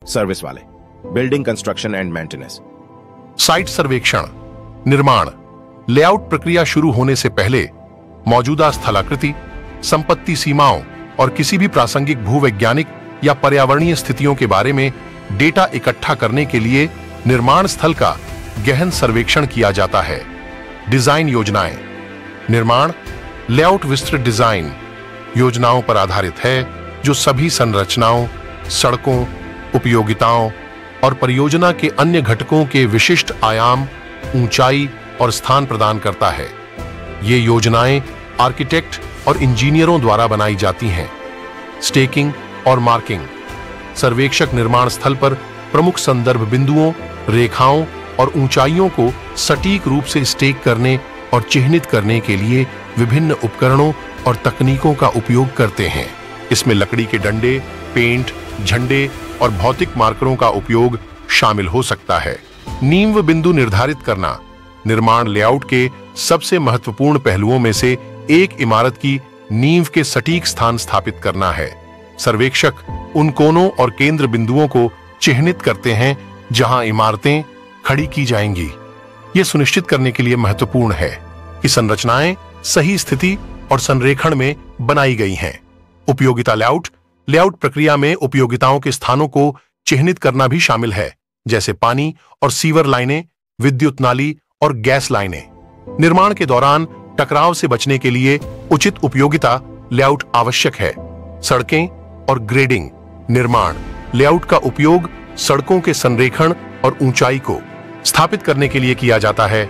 Service वाले, building construction and maintenance. Site सर्वेक्षण, निर्माण, लेआउट प्रक्रिया शुरू होने से पहले मौजूदा स्थलाकृति, संपत्ति सीमाओं और किसी भी प्रासंगिक भूवैज्ञानिक या पर्यावरणीय स्थितियों के बारे में डेटा इकट्ठा करने के लिए निर्माण स्थल का गहन सर्वेक्षण किया जाता है। डिजाइन योजनाएं, निर्माण लेआउट विस्तृत डिजाइन योजनाओं पर आधारित है जो सभी संरचनाओं, सड़कों, उपयोगिताओं और परियोजना के अन्य घटकों के विशिष्ट आयाम, ऊंचाई और स्थान प्रदान करता है। ये योजनाएं आर्किटेक्ट और इंजीनियरों द्वारा बनाई जाती हैं। स्टेकिंग और मार्किंग, सर्वेक्षक निर्माण स्थल पर प्रमुख संदर्भ बिंदुओं, रेखाओं और ऊंचाइयों को सटीक रूप से स्टेक करने और चिह्नित करने के लिए विभिन्न उपकरणों और तकनीकों का उपयोग करते हैं। इसमें लकड़ी के डंडे, पेंट, झंडे और भौतिक मार्करों का उपयोग शामिल हो सकता है। नींव बिंदु निर्धारित करना, निर्माण लेआउट के सबसे महत्वपूर्ण पहलुओं में से एक इमारत की नींव के सटीक स्थान स्थापित करना है। सर्वेक्षक उन कोनों और केंद्र बिंदुओं को चिह्नित करते हैं जहां इमारतें खड़ी की जाएंगी। यह सुनिश्चित करने के लिए महत्वपूर्ण है कि संरचनाएं सही स्थिति और संरेखण में बनाई गई हैं। उपयोगिता लेआउट, लेआउट प्रक्रिया में उपयोगिताओं के स्थानों को चिह्नित करना भी शामिल है, जैसे पानी और सीवर लाइनें, विद्युत नाली और गैस लाइनें। निर्माण के दौरान टकराव से बचने के लिए उचित उपयोगिता लेआउट आवश्यक है। सड़कें और ग्रेडिंग, निर्माण लेआउट का उपयोग सड़कों के संरेखण और ऊंचाई को स्थापित करने के लिए किया जाता है।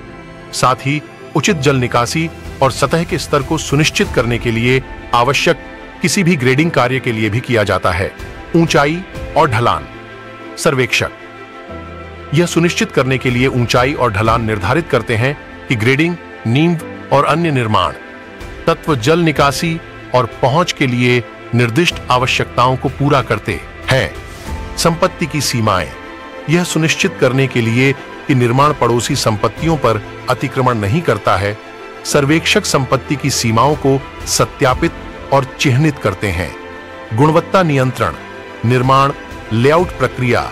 साथ ही उचित जल निकासी और सतह के स्तर को सुनिश्चित करने के लिए आवश्यक किसी भी ग्रेडिंग कार्य के लिए भी किया जाता है। ऊंचाई और ढलान, सर्वेक्षक यह सुनिश्चित करने के लिए ऊंचाई और ढलान निर्धारित करते हैं कि ग्रेडिंग, नींव और अन्य निर्माण तत्व जल निकासी और पहुंच के लिए निर्दिष्ट आवश्यकताओं को पूरा करते हैं। संपत्ति की सीमाएं, यह सुनिश्चित करने के लिए कि निर्माण पड़ोसी संपत्तियों पर अतिक्रमण नहीं करता है, सर्वेक्षक संपत्ति की सीमाओं को सत्यापित और चिह्नित करते हैं। गुणवत्ता नियंत्रण, निर्माण लेआउट प्रक्रिया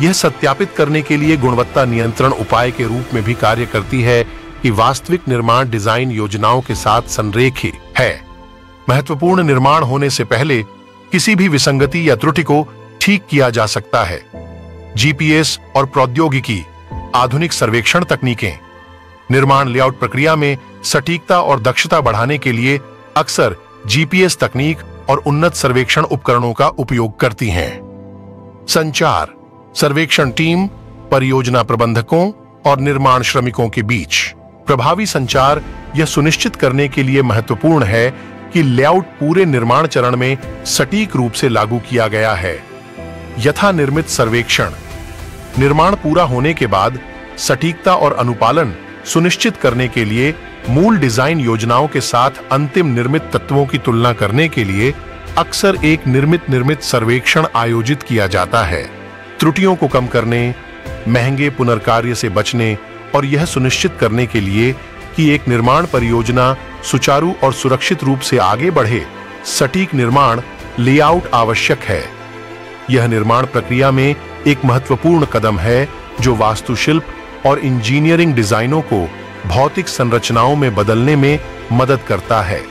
यह सत्यापित करने के लिए गुणवत्ता नियंत्रण उपाय के रूप में भी कार्य करती है कि वास्तविक निर्माण डिजाइन योजनाओं के साथ संरेखित है। महत्वपूर्ण निर्माण होने से पहले किसी भी विसंगति या त्रुटि को ठीक किया जा सकता है। जीपीएस और प्रौद्योगिकी, आधुनिक सर्वेक्षण तकनीकें निर्माण लेआउट प्रक्रिया में सटीकता और दक्षता बढ़ाने के लिए अक्सर जीपीएस तकनीक और उन्नत सर्वेक्षण उपकरणों का उपयोग करती हैं। संचार, सर्वेक्षण टीम, परियोजना प्रबंधकों और निर्माण श्रमिकों के बीच प्रभावी संचार यह सुनिश्चित करने के लिए महत्वपूर्ण है कि लेआउट पूरे निर्माण चरण में सटीक रूप से लागू किया गया है। यथा निर्मित सर्वेक्षण, निर्माण पूरा होने के बाद सटीकता और अनुपालन सुनिश्चित करने के लिए मूल डिजाइन योजनाओं के साथ अंतिम निर्मित तत्वों की तुलना करने के लिए अक्सर एक निर्मित सर्वेक्षण आयोजित किया जाता है। त्रुटियों को कम करने, महंगे पुनर्कार्य से बचने और यह सुनिश्चित करने के लिए कि एक निर्माण परियोजना सुचारू और सुरक्षित रूप से आगे बढ़े, सटीक निर्माण लेआउट आवश्यक है। यह निर्माण प्रक्रिया में एक महत्वपूर्ण कदम है जो वास्तुशिल्प और इंजीनियरिंग डिजाइनों को भौतिक संरचनाओं में बदलने में मदद करता है।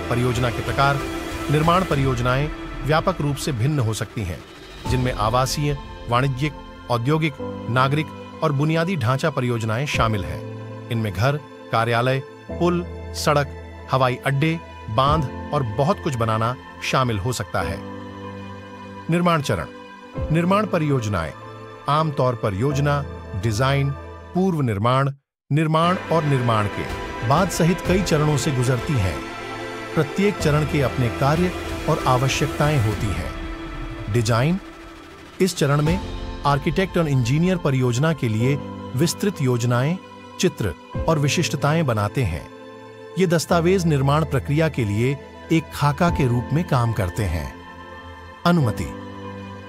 परियोजना के प्रकार, निर्माण परियोजनाएं व्यापक रूप से भिन्न हो सकती हैं, जिनमें आवासीय, वाणिज्यिक, औद्योगिक, नागरिक और बुनियादी ढांचा परियोजनाएं शामिल हैं। इनमें घर, कार्यालय, पुल, सड़क, हवाई अड्डे, बांध और बहुत कुछ बनाना शामिल हो सकता है। निर्माण चरण, निर्माण परियोजनाएं आमतौर पर योजना, डिजाइन, पूर्व निर्माण, निर्माण और निर्माण के बाद सहित कई चरणों से गुजरती हैं। प्रत्येक चरण के अपने कार्य और आवश्यकताएं होती हैं। डिजाइन, इस चरण में आर्किटेक्ट और इंजीनियर परियोजना के लिए विस्तृत योजनाएं, चित्र और विशिष्टताएं बनाते हैं। ये दस्तावेज निर्माण प्रक्रिया के लिए एक खाका के रूप में काम करते हैं। अनुमति,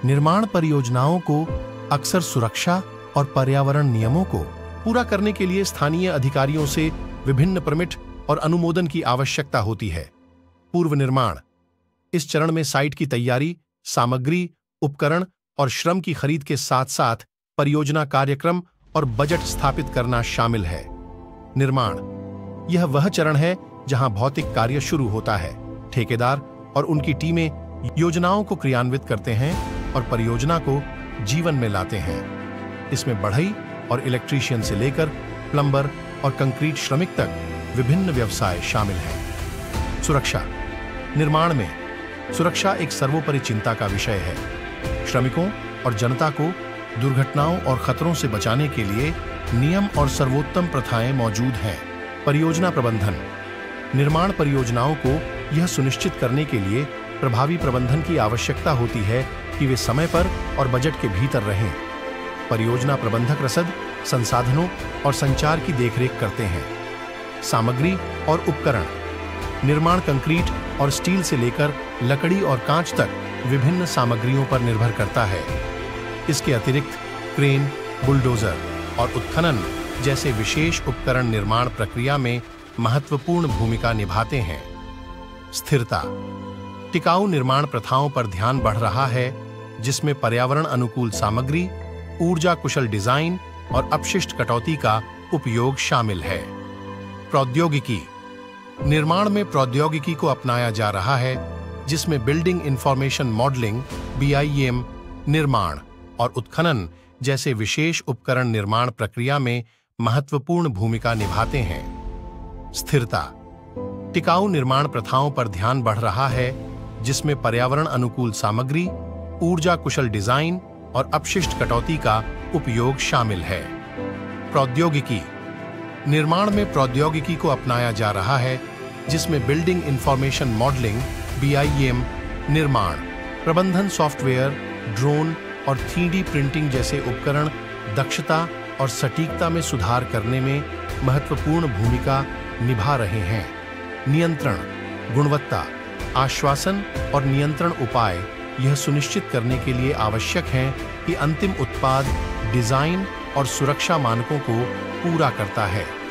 निर्माण परियोजनाओं को अक्सर सुरक्षा और पर्यावरण नियमों को पूरा करने के लिए स्थानीय अधिकारियों से विभिन्न परमिट और अनुमोदन की आवश्यकता होती है। पूर्व निर्माण, इस चरण में साइट की तैयारी, सामग्री उपकरण और श्रम की खरीद के साथ साथ परियोजना कार्यक्रम और बजट स्थापित करना शामिल है। निर्माण यह वह चरण है जहां भौतिक कार्य शुरू होता है। ठेकेदार और उनकी टीमें योजनाओं को क्रियान्वित करते हैं और परियोजना को जीवन में लाते हैं। इसमें बढ़ई और इलेक्ट्रीशियन से लेकर प्लम्बर और कंक्रीट श्रमिक तक विभिन्न व्यवसाय शामिल हैं। सुरक्षा निर्माण में सुरक्षा एक सर्वोपरि चिंता का विषय है। श्रमिकों और जनता को दुर्घटनाओं और खतरों से बचाने के लिए नियम और सर्वोत्तम प्रथाएं मौजूद हैं। परियोजना प्रबंधन निर्माण परियोजनाओं को यह सुनिश्चित करने के लिए प्रभावी प्रबंधन की आवश्यकता होती है कि वे समय पर और बजट के भीतर रहें। परियोजना प्रबंधक रसद, संसाधनों और संचार की देखरेख करते हैं। सामग्री और उपकरण निर्माण कंक्रीट और स्टील से लेकर लकड़ी और कांच तक विभिन्न सामग्रियों पर निर्भर करता है। इसके अतिरिक्त क्रेन, बुलडोजर और उत्खनन जैसे विशेष उपकरण निर्माण प्रक्रिया में महत्वपूर्ण भूमिका निभाते हैं। स्थिरता टिकाऊ निर्माण प्रथाओं पर ध्यान बढ़ रहा है, जिसमें पर्यावरण अनुकूल सामग्री, ऊर्जा कुशल डिजाइन और अपशिष्ट कटौती का उपयोग शामिल है। प्रौद्योगिकी निर्माण में प्रौद्योगिकी को अपनाया जा रहा है, जिसमें बिल्डिंग इंफॉर्मेशन मॉडलिंग (BIM), निर्माण और उत्खनन जैसे विशेष उपकरण निर्माण प्रक्रिया में महत्वपूर्ण भूमिका निभाते हैं। स्थिरता टिकाऊ निर्माण प्रथाओं पर ध्यान बढ़ रहा है, जिसमें पर्यावरण अनुकूल सामग्री, ऊर्जा कुशल डिजाइन और अपशिष्ट कटौती का उपयोग शामिल है। प्रौद्योगिकी निर्माण में प्रौद्योगिकी को अपनाया जा रहा है, जिसमें बिल्डिंग इंफॉर्मेशन मॉडलिंग (BIM), निर्माण प्रबंधन सॉफ्टवेयर, ड्रोन और 3D प्रिंटिंग जैसे उपकरण दक्षता और सटीकता में सुधार करने में महत्वपूर्ण भूमिका निभा रहे हैं। नियंत्रण गुणवत्ता आश्वासन और नियंत्रण उपाय यह सुनिश्चित करने के लिए आवश्यक हैं कि अंतिम उत्पाद डिजाइन और सुरक्षा मानकों को पूरा करता है।